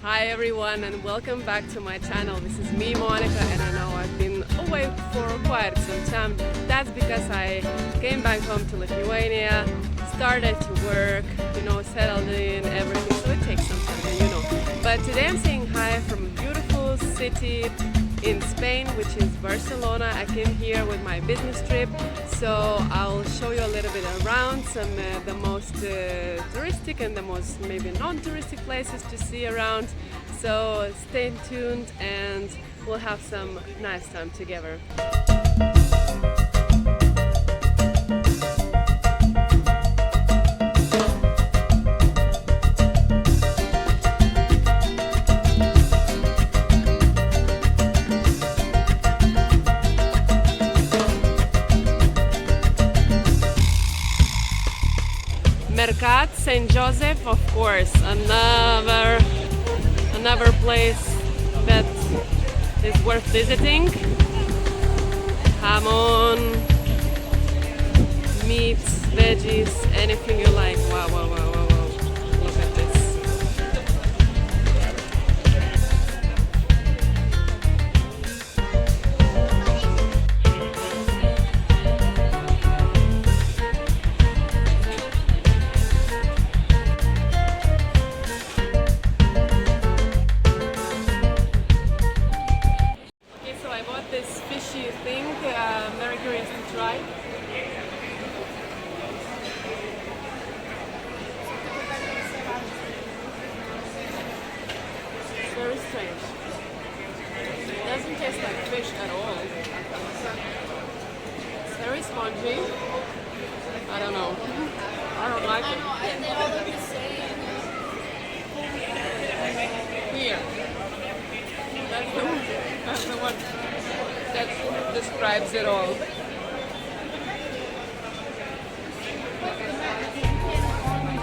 Hi everyone and welcome back to my channel. This is me, Monica, and I know I've been away for quite some time. That's because I came back home to Lithuania, started to work, settled in everything, so it takes some time, But today I'm saying hi from a beautiful city in Spain, which is Barcelona. I came here with my business trip, so I'll show you a little bit around some the most touristic and the most maybe non-touristic places to see around. So stay tuned and we'll have some nice time together. Mercat St. Joseph, of course, another place that is worth visiting. Jamon, meats, veggies, anything you like. Wow, wow, wow, wow, wow. Look at this. This fishy thing, very curious to try. It's very strange. It doesn't taste like fish at all. It's very spongy. I don't know. I don't like it. And they all look the same. Here. That's the one that describes it all.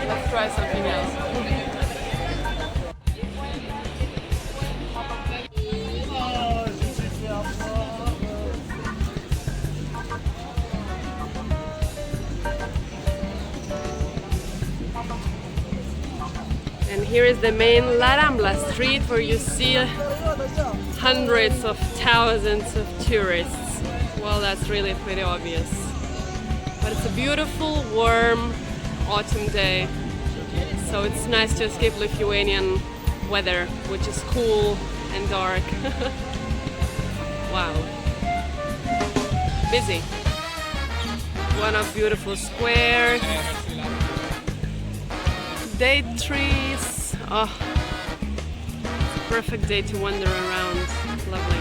Let's try something else. And here is the main La Rambla street where you see hundreds of thousands of tourists. Well, that's really pretty obvious. But it's a beautiful, warm autumn day. So it's nice to escape Lithuanian weather, which is cool and dark. Wow. Busy. One of beautiful squares. Date trees. Oh. Perfect day to wander around. Lovely.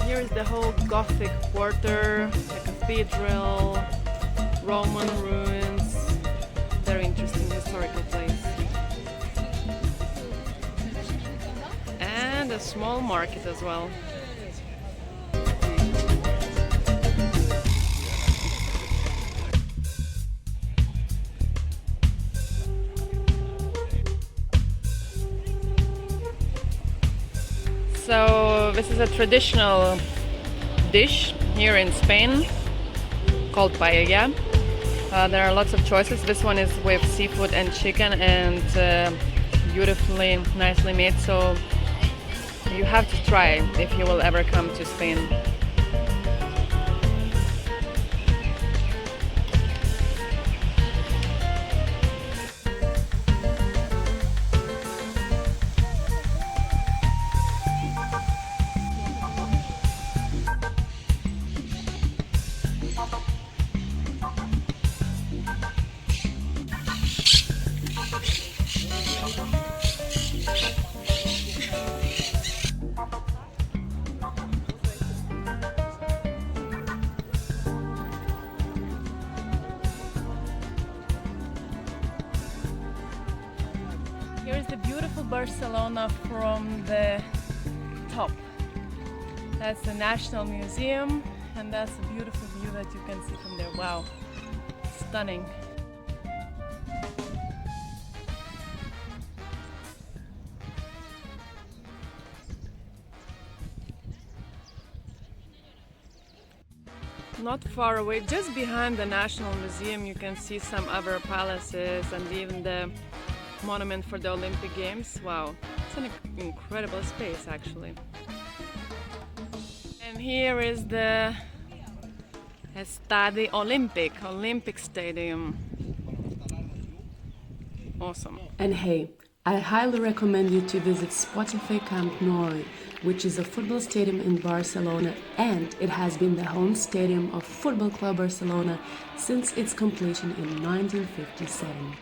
Here is the whole Gothic quarter, the cathedral, Roman ruins. Very interesting historical place. And a small market as well. So this is a traditional dish here in Spain called paella. There are lots of choices. This one is with seafood and chicken and beautifully, nicely made. So you have to try if you will ever come to Spain. Here's the beautiful Barcelona from the top. That's the National Museum, and that's a beautiful view that you can see from there. Wow, stunning. Not far away, just behind the National Museum, you can see some other palaces and even the monument for the Olympic Games. Wow, it's an incredible space actually. And here is the Estadi Olympic Stadium. Awesome. And hey, I highly recommend you to visit Spotify Camp Nou, which is a football stadium in Barcelona, and it has been the home stadium of Football Club Barcelona since its completion in 1957.